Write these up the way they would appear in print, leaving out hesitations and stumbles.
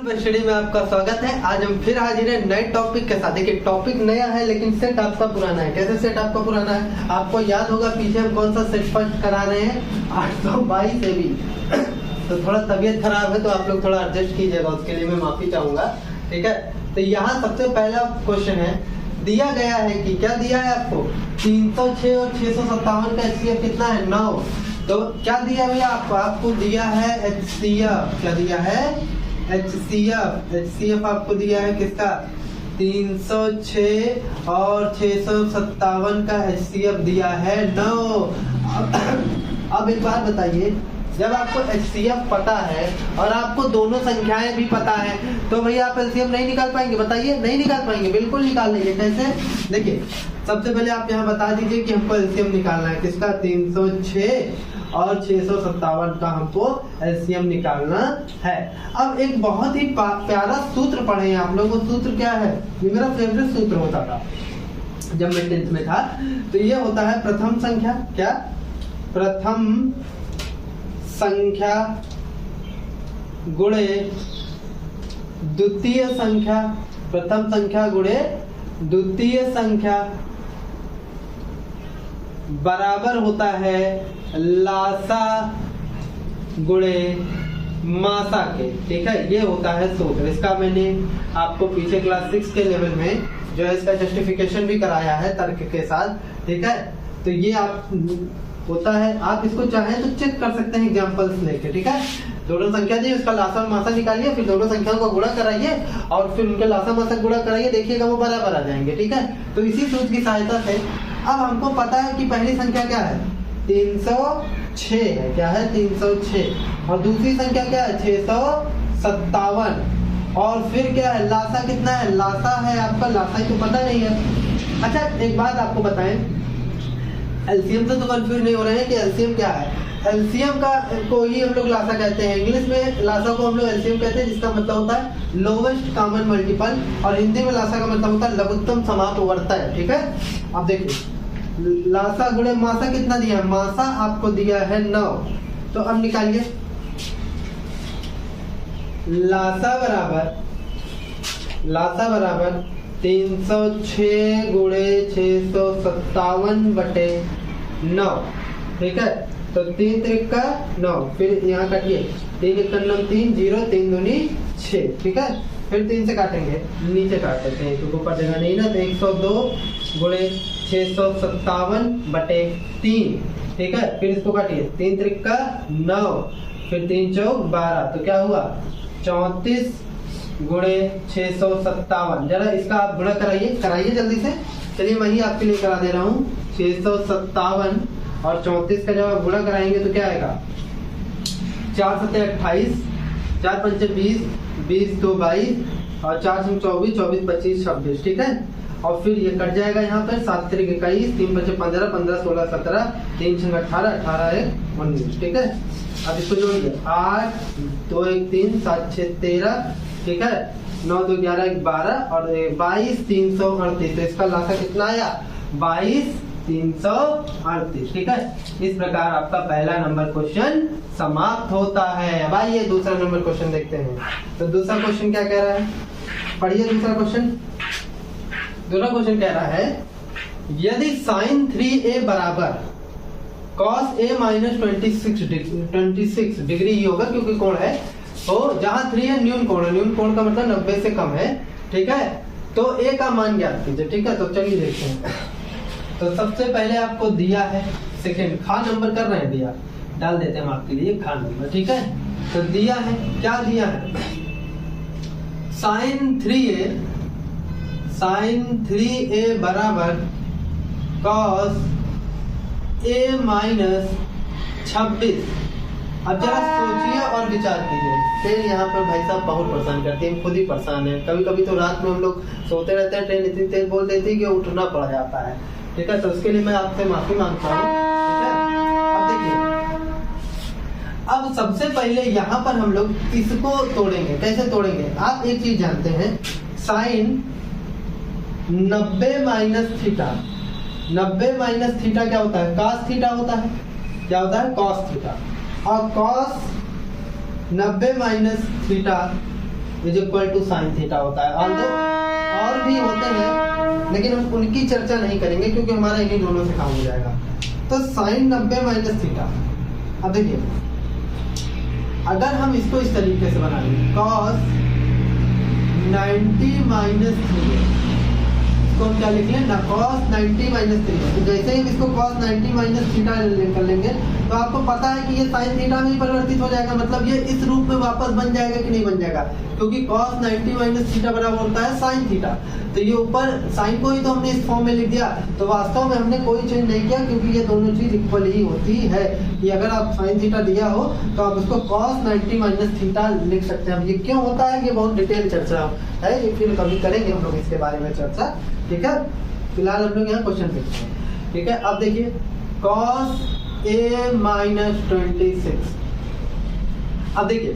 Study में आपका स्वागत है। आज हम फिर हाजिर हैं नए टॉपिक के साथ। देखिए टॉपिक नया है लेकिन सेट आपका पुराना है। कैसे सेट आपका पुराना है? आपको याद होगा पीछे हम कौन सा सेट फर्स्ट करा रहे हैं, 822 से भी। तो थोड़ा तबीयत खराब है तो आप लोग थोड़ा एडजस्ट कीजिएगा, उसके लिए मैं माफी चाहूंगा। ठीक है, तो यहाँ सबसे पहला क्वेश्चन है, दिया गया है कि क्या दिया है आपको 306 और 657 का HCF कितना है 9। तो क्या दिया भैया आपको दिया है HCF। क्या दिया है? HCF आपको दिया है किसका? 306 और 657 का HCF दिया है 9। अब एक बात बताइए, जब आपको HCF पता है और आपको दोनों संख्याएं भी पता है तो भैया आप LCM नहीं निकाल पाएंगे? बताइए, नहीं निकाल पाएंगे? बिल्कुल निकाल लेंगे। कैसे? देखिए सबसे पहले आप यहाँ बता दीजिए कि हमको LCM निकालना है किसका, 306 और 657 का हमको LCM निकालना है। अब एक बहुत ही प्यारा सूत्र पढ़े आप लोग। वो सूत्र क्या है? ये मेरा फेवरेट सूत्र होता था जब मैं 10th में था। तो ये होता है प्रथम संख्या, क्या? प्रथम संख्या गुणे द्वितीय संख्या। प्रथम संख्या गुणे द्वितीय संख्या बराबर होता है लासा गुणे मासा के। ठीक है, ये होता है सूत्र। इसका मैंने आपको पीछे क्लास 6 के लेवल में जो है इसका जस्टिफिकेशन भी कराया है तर्क के साथ। ठीक है, तो ये आप होता है, आप इसको चाहें तो चेक कर सकते हैं एग्जांपल्स लेके। ठीक है, दोनों संख्या दी, उसका लासा और मासा निकालिए, फिर दोनों संख्याओं का गुणा कराइए और फिर उनके लासा मासा गुणा कराइए, देखिएगा वो बराबर आ जाएंगे। ठीक है, तो इसी सूत्र की सहायता से अब हमको पता है कि पहली संख्या क्या है, 306 है। क्या है? 306। और दूसरी संख्या क्या है? 657। और फिर क्या है? लासा कितना है? लासा है आपका, लासा ही तो पता नहीं है। अच्छा एक बात आपको बताएं, एलसीएम से तो कंफ्यूज नहीं हो रहे हैं कि एलसीएम क्या है। एलसीएम का को ही हम लोग लासा कहते हैं। इंग्लिश में लासा को हम लोग एलसीएम कहते हैं, जिसका मतलब होता है लोवेस्ट कॉमन मल्टीपल, और हिंदी में लासा का मतलब होता है लघुत्तम समापवर्तक। ठीक है, अब देखिए लासा गुणे मासा कितना दिया है? मासा आपको दिया है 9। तो अब निकालिए, लासा बराबर 306 गुणे 657 बटे 9। ठीक है, तो 3 त्रिका 9, फिर यहाँ काटिए, 3 1 9 3 0 3 दूनी 6। ठीक है, फिर 3 से काटेंगे, नीचे काट देते हैं क्योंकि ऊपर जगह नहीं ना। तो 102 गुणे 657 बटे 3। ठीक है, फिर इसको काटिए, 3 त्रिका 9, फिर 3 चौक 12। तो क्या हुआ? 34 गुणे 657। जरा इसका आप गुणा कराइए जल्दी से। चलिए मैं ही आपके लिए करा दे रहा हूँ। 657 और 34 का जब आप गुणा कराएंगे तो क्या आएगा? 4 7 28, 4 5 20, 20 2 22 और 4 6 24, 24 25 26। ठीक है, और फिर ये कट जाएगा यहाँ पर, 7 3 21, 3 5 15, 15 16 17, 3 6 18, 18 1 19। ठीक है, अब इसको जोड़िए, 8 2 1 3 7 6 13। ठीक है, 9 2 11 1 12 और 22 338। तो इसका लासा कितना आया? 22 338। ठीक है, इस प्रकार आपका पहला नंबर क्वेश्चन समाप्त होता है। अब आइए दूसरा नंबर क्वेश्चन देखते हैं। तो दूसरा क्वेश्चन क्या कह रहा है? पढ़िए दूसरा क्वेश्चन। दूसरा क्वेश्चन कह रहा है, यदि sin 3a बराबर cos a माइनस 26 डिग्री ही होगा क्योंकि कोण है, तो जहां 3 है न्यून कोण है, न्यून कोण का मतलब 90 से कम है। ठीक है, तो a का मान ज्ञात कीजिए। ठीक है, तो चलिए देखते हैं। तो सबसे पहले आपको दिया है, सेकेंड खा नंबर कर रहे हैं, दिया डाल देते हैं हम आपके लिए खा नंबर। ठीक है, तो दिया है, क्या दिया है? sin 3a बराबर cos a माइनस 26। अब जरा सोचिए और विचार कीजिए। ट्रेन यहाँ पर भाई साहब बहुत परेशान करती है, खुद ही परेशान है। कभी कभी तो रात में हम लोग सोते रहते हैं, ट्रेन इतनी तेज बोल देती है कि उठना पड़ जाता है। ठीक है, तो उसके लिए मैं आपसे माफी मांगता हूँ। ठीक है, अब देखिए, अब सबसे पहले यहाँ पर हम लोग इसको तोड़ेंगे। कैसे तोड़ेंगे? आप एक चीज जानते हैं, sine 90 minus theta, 90 minus theta क्या होता है? cos थीटा होता है। क्या होता है? cos theta. और cos 90 minus theta is equal to sine theta होता है। और भी होते हैं लेकिन हम उनकी चर्चा नहीं करेंगे क्योंकि हमारा इन्हीं दोनों से काम हो जाएगा। तो साइन 90 माइनस थीटा, अब देखिए अगर हम इसको इस तरीके से बना लें कॉस 90 माइनस 3, इसको हम क्या लिख लें ना, कॉस 90 माइनस 3। तो जैसे ही इसको कॉस 90 माइनस थीटा कर लेंगे तो आपको पता है कि ये साइन थीटा में ही परिवर्तित हो जाएगा, मतलब ये इस रूप में वापस बन जाएगा कि नहीं बन जाएगा, क्योंकि कॉस 90 माइनस थीटा बराबर होता है साइन थीटा। तो ये ऊपर साइन को ही तो हमने इस फॉर्म में लिख दिया, तो वास्तव में हमने कोई चेंज नहीं किया क्योंकि ये दोनों चीज इक्वल ही होती है कि अगर आप साइन थीटा दिया हो तो आप उसको कॉस 90 माइनस थीटा लिख सकते हैं। अब ये क्यों होता है, ये बहुत डिटेल चर्चा है, ये फिर कभी करेंगे हम लोग इसके बारे में चर्चा, ठीक है। फिलहाल हम लोग यहाँ क्वेश्चन देखते हैं, ठीक है। अब देखिए कॉस a माइनस 26। अब देखिए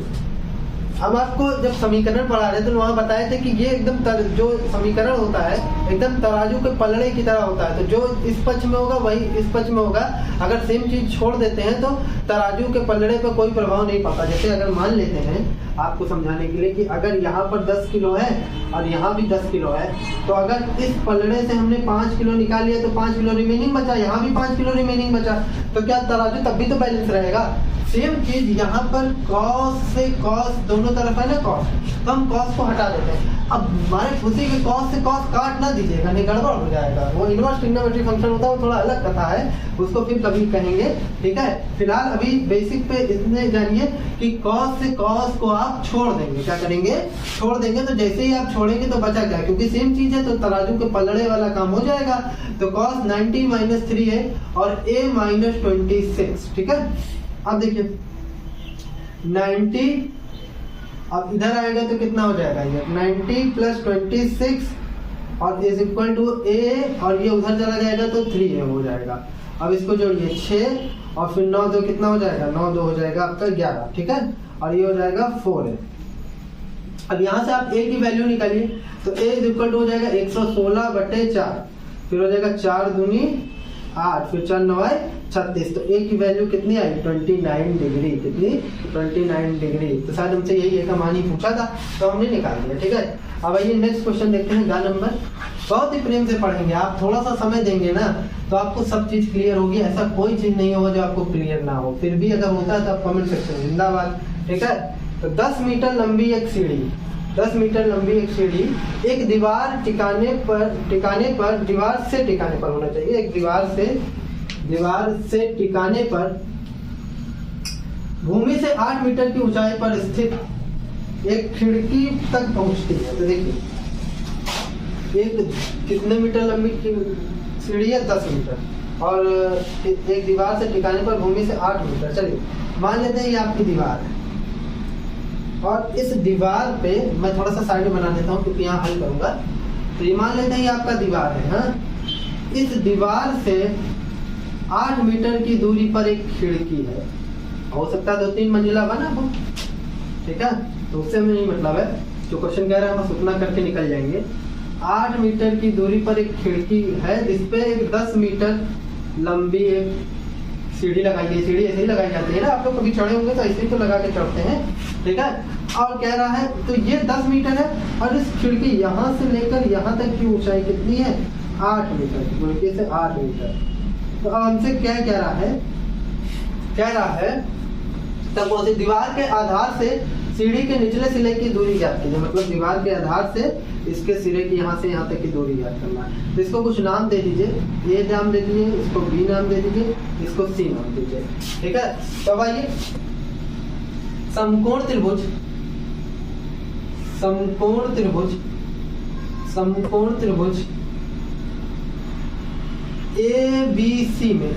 हम आपको जब समीकरण पढ़ा रहे थे तो वहां बताए थे कि ये एकदम जो समीकरण होता है एकदम तराजू के पलड़े की तरह होता है, तो जो इस पक्ष में होगा वही इस पक्ष में होगा। अगर सेम चीज छोड़ देते हैं तो तराजू के पलड़े पर कोई प्रभाव नहीं पड़ता। जैसे अगर मान लेते हैं आपको समझाने के लिए कि अगर यहाँ पर 10 किलो है और यहाँ भी 10 किलो है, तो अगर इस पलड़े से हमने 5 किलो निकाल लिया तो 5 किलो रिमेनिंग बचा, यहाँ भी 5 किलो रिमेनिंग बचा, तो क्या तराजू तब भी तो बैलेंस रहेगा। सेम चीज यहाँ पर कॉस से कॉस दोनों तरफ है ना कॉस, तो हम कॉस को हटा देते हैं। अब हमारे खुशी के कॉस से कॉस काट ना दीजिएगा, नहीं गड़बड़ हो जाएगा। वो इनवर्स ट्रिग्नोमेट्री फंक्शन होता है, वो थोड़ा अलग कथा है, उसको फिर कभी कहेंगे, ठीक है। फिलहाल अभी बेसिक पे इतने जानिए कि कॉस से कॉस को आप छोड़ देंगे, क्या करेंगे, छोड़ देंगे। तो जैसे ही आप छोड़ेंगे तो बचा क्या, क्योंकि सेम चीज है तो तराजू के पलड़े वाला काम हो जाएगा। तो कॉस 90 माइनस 3 है और a माइनस 26, ठीक है। अब देखिए 90, अब इधर आएगा तो कितना हो जाएगा, ये 90 प्लस 26 और इज इक्वल टू a, और ये उधर चला जाएगा तो 3 है हो जाएगा। अब इसको जोड़िए 6 और फिर 9 2 कितना हो जाएगा, 9 2 हो जाएगा आपका 11, ठीक है। और ये हो जाएगा 4 है। अब यहाँ से आप a की वैल्यू निकालिए तो a इज इक्वल टू हो जाएगा 116/4, फिर हो जाएगा 4 दूनी 8, फिर 4 9 36, तो a की वैल्यू कितनी आई 29 डिग्री, कितनी 29 डिग्री। तो शायद हमसे यही एक मान ही पूछा था तो हमने निकाल दिया, ठीक है। अब आइए नेक्स्ट क्वेश्चन देखते हैं। गा नंबर बहुत ही प्रेम से पढ़ेंगे, आप थोड़ा सा समय देंगे ना तो आपको सब चीज क्लियर होगी। ऐसा कोई चीज नहीं होगा जो आपको क्लियर ना हो, फिर भी अगर होता है तो आप कमेंट सेक्शन जिंदाबाद, ठीक है। तो 10 मीटर लंबी एक सीढ़ी, 10 मीटर लंबी एक सीढ़ी एक दीवार टिकाने पर दीवार से टिकाने पर होना चाहिए, एक दीवार से टिकाने पर भूमि से 8 मीटर की ऊंचाई पर स्थित एक खिड़की तक पहुंचती है। तो देखिए एक कितने मीटर लंबी सीढ़ी है, 10 मीटर, और एक दीवार से टिकाने पर भूमि से 8 मीटर। चलिए मान लेते हैं ये आपकी दीवार है और इस दीवार पे मैं थोड़ा सा साइड बना देता हूँ क्योंकि यहाँ हल करूंगा। तो ये मान लेते हैं ये आपका दीवार है, हाँ। इस दीवार से 8 मीटर की दूरी पर एक खिड़की है, हो सकता है 2-3 मंजिला बना हो, ठीक है। तो उससे हमें नहीं मतलब है, जो क्वेश्चन कह रहा है बस उतना करके निकल जाएंगे। 8 मीटर की दूरी पर एक खिड़की है जिसपे 10 मीटर लंबी एक सीढ़ी लगाई है। सीढ़ी ऐसे ही लगाई जाती है ना, आप लोग कभी चढ़े होंगे तो ऐसे ही तो लगा के चढ़ते हैं, ठीक है। और कह रहा है तो ये 10 मीटर है और इस खिड़की यहाँ से लेकर यहाँ तक की ऊंचाई कितनी है, 8 मीटर, खिड़की से 8 मीटर। तो अब हमसे क्या कह रहा है तब उसे दीवार के आधार से सीढ़ी के निचले सिरे की दूरी ज्ञात कीजिए, मतलब दीवार के आधार से इसके सिरे की यहाँ से यहाँ तक की दूरी ज्ञात करना है। तो इसको कुछ नाम दे दीजिए, ए नाम दे दीजिए, इसको बी नाम दे दीजिए, इसको सी नाम दीजिए, ठीक है। तो अब आइए समकोण त्रिभुज ABC में।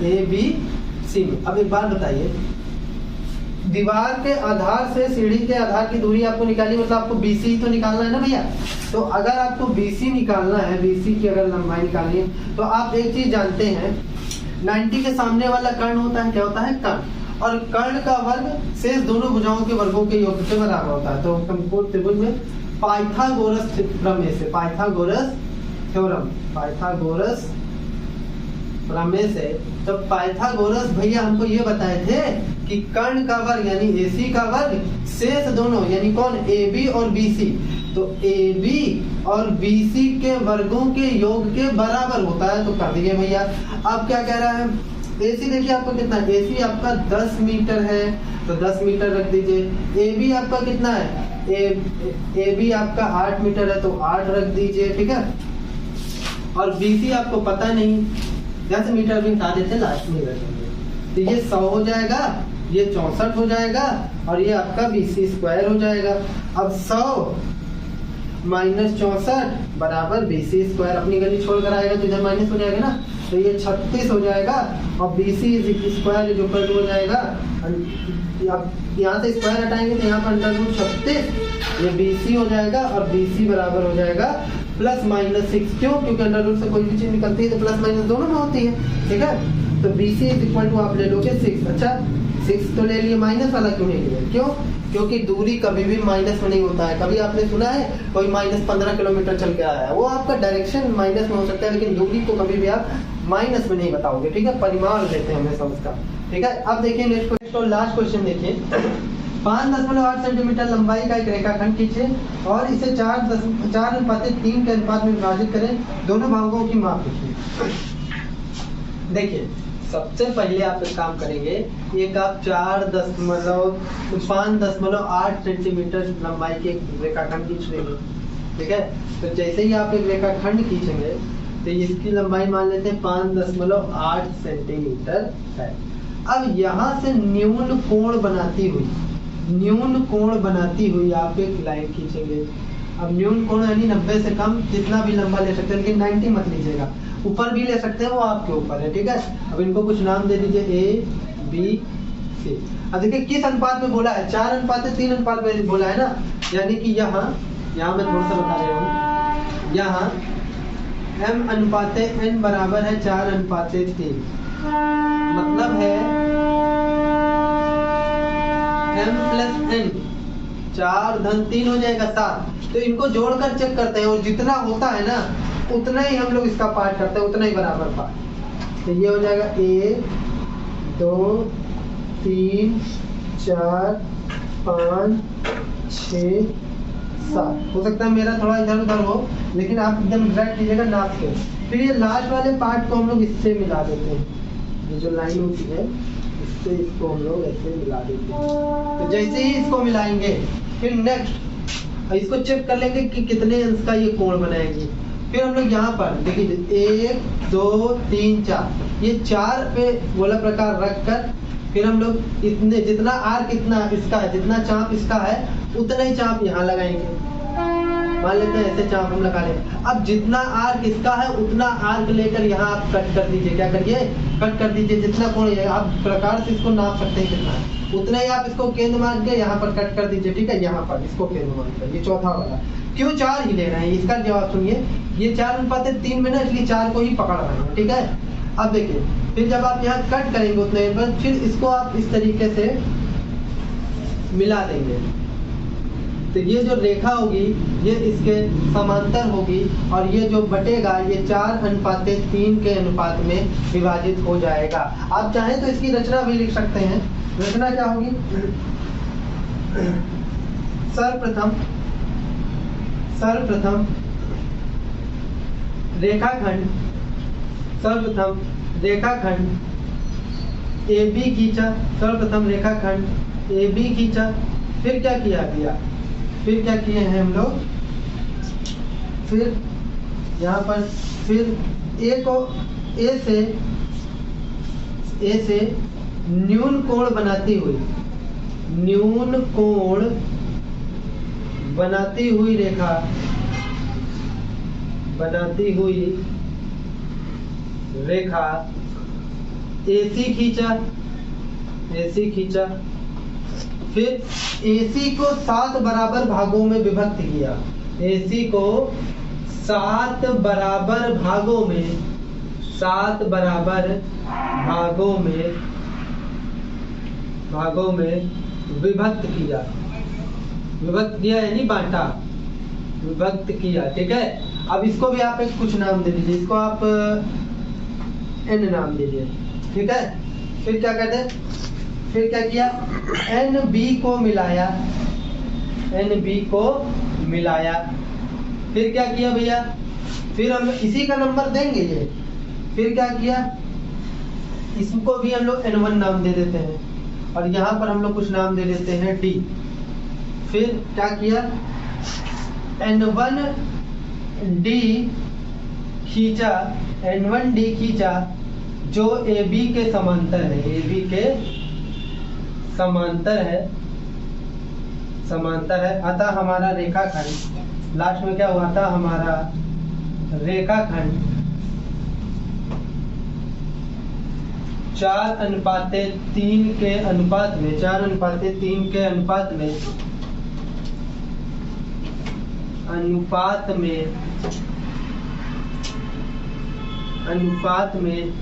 अब एक बात बताइए, दीवार के आधार से सीढ़ी के आधार की दूरी आपको निकाली, मतलब आपको BC तो निकालना है ना भैया। तो अगर आपको BC निकालना है, BC की अगर लंबाई निकालनी है, तो आप एक चीज जानते हैं 90 के सामने वाला कर्ण होता है, क्या होता है, कर्ण, और कर्ण का वर्ग शेष दोनों भुजाओं के वर्गों के योग से बराबर होता है। तो समकोण त्रिभुज में पाइथागोरस प्रमेय से, तो पाइथागोरस भैया हमको ये बताए थे कि कर्ण का वर्ग यानी AC का वर्ग शेष दोनों यानी कौन AB और BC, तो AB और BC के वर्गों के योग के बराबर होता है, तो कर दीजिए भैया। अब क्या कह रहा है, AC देखिए आपका कितना है, AC आपका 10 मीटर है तो 10 मीटर रख दीजिए। AB आपका कितना है, AB आपका 8 मीटर है तो 8 रख दीजिए, ठीक है। और BC आपको पता नहीं, यहाँ से मीटर भी हटा देते लास्ट में रखेंगे, तो ये 100 हो जाएगा, ये 64 हो जाएगा और ये आपका BC स्क्वायर हो जाएगा। अब 100 माइनस 64 बराबर BC स्क्वायर, अपनी गली छोड़कर आएगा तो इधर माइनस हो जाएगा ना, तो ये 36 हो जाएगा और BC स्क्वायर जो कर हो जाएगा, अब यहाँ से स्क्वायर हटाएंगे तो यहाँ पर अंडर रूट 36, ये BC हो जाएगा और BC बराबर हो जाएगा प्लस माइनस 6, क्यों, क्योंकि अंडर रूट से कोई भी चीज निकलती है तो प्लस माइनस दोनों में होती है, ठीक है। तो BC इज इक्वल टू आप ले लोगे 6, अच्छा 6 तो ले लिए, माइनस वाला क्यों नहीं लिया, क्यों, क्योंकि दूरी कभी भी माइनस में नहीं होता है। कभी आपने सुना है कोई माइनस 15 किलोमीटर चल के आया है, वो आपका डायरेक्शन माइनस में हो सकता है, लेकिन दूरी को कभी भी आप माइनस में नहीं बताओगे, ठीक है, परिमाण देते हैं हमेशा उसका, ठीक है। अब देखिए नेक्स्ट क्वेश्चन और लास्ट क्वेश्चन देखिए, 5.8 सेंटीमीटर लंबाई का एक रेखाखंड खींचे और इसे 4:3 के अनुपात में विभाजित करें, दोनों भागों की माप लिखिए। देखिए सबसे पहले आप एक काम करेंगे, एक आप 5.8 सेंटीमीटर लंबाई के रेखाखंड खींच लेंगे, ठीक है। तो जैसे ही आप एक रेखाखंड खींचेंगे तो इसकी लंबाई मान लेते हैं 5.8 सेंटीमीटर है। अब यहाँ से न्यून कोण बनाती हुई आप एक लाइन खींचेंगे। अब न्यून कोण यानी 90 से कम, जितना भी लंबा ले सकते हैं, लेकिन 90 मत लीजिएगा, ऊपर भी ले सकते हैं, वो आपके ऊपर है, ठीक है। अब इनको कुछ नाम दे दीजिए A B C। अब देखिए किस अनुपात में बोला है, 4:3 अनुपात में बोला है ना, यानी कि यहाँ मैं थोड़ा सा बता रहा हूँ, यहाँ M/N बराबर है 4:3, मतलब है M + N, 4-3 हो जाएगा 7। तो इनको जोड़कर चेक करते हैं और जितना होता है ना उतना ही हम लोग इसका पार्ट करते हैं, उतना ही बराबर पार्ट। तो ये हो जाएगा 1 2 3 4 5 6 7। हो सकता है मेरा थोड़ा इधर उधर हो, लेकिन आप एकदम एग्जैक्ट लीजिएगा नाप के। फिर ये लास्ट वाले पार्ट को हम लोग इससे मिला देते हैं, ये जो लाइन होती है इससे इसको हम लोग ऐसे मिला देते हैं। तो जैसे ही इसको मिलाएंगे फिर नेक्स्ट इसको चेक कर लेंगे कि कितने अंश का ये कोण बनाएंगे। फिर हम लोग यहाँ पर देखिए 1 2 3 4, ये 4 पे गोला प्रकार रख कर फिर हम लोग इतने जितना आर्क इतना इसका है, जितना चाप इसका है उतना ही चाप यहाँ लगाएंगे। मान लेते हैं ऐसे चाप हम लगा लें। अब जितना आर्क इसका है उतना आर्क लेकर यहाँ आप कट कर दीजिए, क्या करिए कट कर दीजिए, जितना कोण है आप प्रकार से इसको नाप सकते हैं कितना है, उतना ही आप इसको केंद्र मान के यहाँ पर कट कर दीजिए, ठीक है। यहाँ पर इसको केंद्र मान कर, ये चौथा वाला क्यों 4 ही ले रहे हैं, इसका जवाब सुनिए, ये 4:3 में ना, इसलिए 4 को ही पकड़ रहे हैं, ठीक है। अब देखिए फिर जब आप यहाँ कट करेंगे उतने पर फिर इसको आप इस तरीके से मिला देंगे, तो ये जो रेखा होगी ये इसके समांतर होगी और ये जो बटेगा ये 4:3 के अनुपात में विभाजित हो जाएगा। आप चाहें तो इसकी रचना भी लिख सकते हैं। रचना क्या होगी, सर्वप्रथम रेखाखंड AB खींचा, सर्वप्रथम रेखाखंड AB खींचा, फिर क्या किया गया, फिर क्या किए हैं हम लोग, फिर यहाँ पर फिर A को A से न्यून कोण बनाती हुई रेखा AC खींचा, फिर AC को 7 बराबर भागों में विभक्त किया, AC को 7 बराबर भागों में विभक्त किया यानी बांटा, विभक्त किया, ठीक है। अब इसको भी आप एक कुछ नाम दे दीजिए, इसको आप N नाम दीजिए, ठीक है। फिर क्या कहते हैं, फिर क्या किया, एन बी को मिलाया, एन बी को मिलाया। फिर क्या किया भैया, फिर हम इसी का नंबर देंगे ये। फिर क्या किया, इसको भी हम लोग N1 नाम दे देते हैं और यहाँ पर हम लोग कुछ नाम दे देते हैं D। फिर क्या किया, N1D खींचा, N1D खींचा जो AB के समांतर है, AB के समांतर है, समांतर है। अतः हमारा रेखाखंड, लास्ट में क्या हुआ था, हमारा रेखाखंड 4:3 के अनुपात में, 4:3 के अनुपात में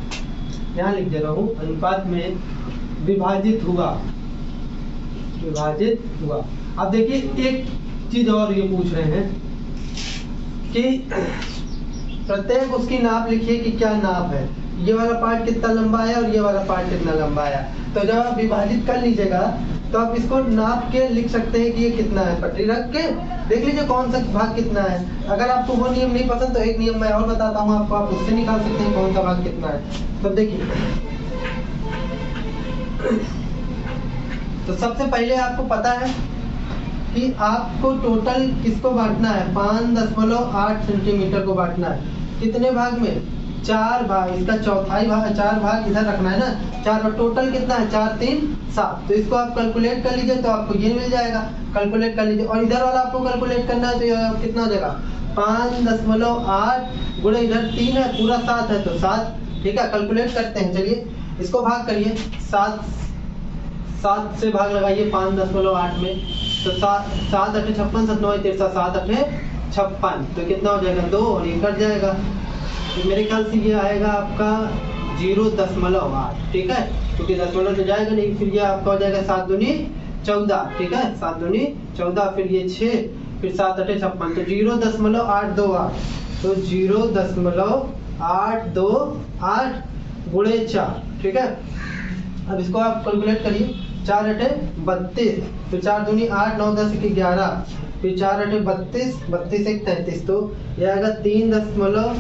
यहाँ लिख दे रहा हूँ, अनुपात में विभाजित हुआ। अब देखिए एक चीज और ये पूछ रहे हैं कि प्रत्येक उसकी नाप लिखिए कि क्या नाप है, ये वाला पार्ट कितना लंबा है और ये वाला पार्ट कितना लंबा है। तो जब आप विभाजित कर लीजिएगा तो आप इसको नाप के लिख सकते हैं कि ये कितना है, पटरी रख के देख लीजिए कौन सा भाग कितना है। अगर आपको वो नियम नहीं पसंद तो एक नियम मैं और बताता हूँ आपको, आप उससे निकाल सकते हैं कौन सा भाग कितना है। तो देखिए, तो सबसे पहले आपको पता है कि आपको टोटल किसको बांटना है, 5.8 सेंटीमीटर को बांटना है। कितने भाग में, 4 भाग, इसका चौथाई भाग, 4 भाग इधर रखना है ना, 4, और टोटल कितना है, 4 3 7। तो इसको आप कैलकुलेट कर लीजिए तो आपको ये मिल जाएगा, कैलकुलेट कर लीजिए। और इधर वाला आपको कैलकुलेट करना है तो ये कितना हो जाएगा, 5.8 गुणे इधर 3 है, पूरा 7 है तो 7। ठीक है, कैलकुलेट करते हैं। चलिए इसको भाग करिए, 7 से भाग लगाइए 5.8 में, तो 7 8 56, 7 9 13, 7 8 56, तो कितना हो जाएगा 2, और ये कट जाएगा। तो मेरे ख्याल से ये आएगा आपका 0.8। ठीक है, क्योंकि दशमलव तो जाएगा नहीं। फिर ये आपका हो जाएगा 7 दूनी 14। ठीक है, 7 दूनी 14, फिर ये 6, फिर 7 8 56, तो 0.828, तो 0.828 गुणे 4। ठीक है, अब इसको आप कैलकुलेट करिए, 4 8 32, फिर 4 दूनी 8, 9 10 11, फिर 4 8 32, 32 1 33, तो ये आएगा 3.312।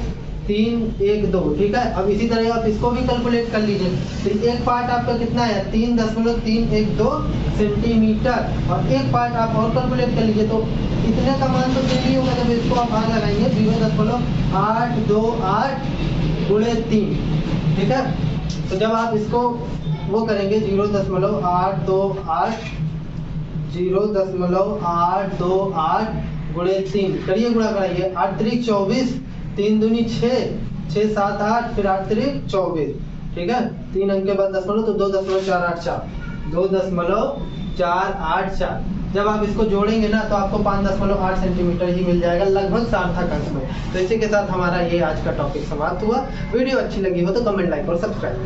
ठीक है, अब इसी तरह आप इसको भी कैलकुलेट कर लीजिए। तो एक पार्ट आपका कितना है, 3.312 सेंटीमीटर, और एक पार्ट आप और कैलकुलेट कर लीजिए। तो इतने का मान तो सही होगा जब इसको आप भाग लगाएंगे, 0.828 गुणे 3। ठीक है, तो जब आप इसको वो करेंगे 0.828 गुणे 3 करिए, गुणा कराइए, 8 3 24, 3 दूनी 6, 6 7 8, फिर 8 3 24। ठीक है, 3 अंक के बाद दशमलव, तो 2.484। जब आप इसको जोड़ेंगे ना तो आपको 5.8 सेंटीमीटर ही मिल जाएगा, लगभग सार्थक अंक में। तो इसी के साथ हमारा ये आज का टॉपिक समाप्त हुआ। वीडियो अच्छी लगी हो तो कमेंट, लाइक और सब्सक्राइब।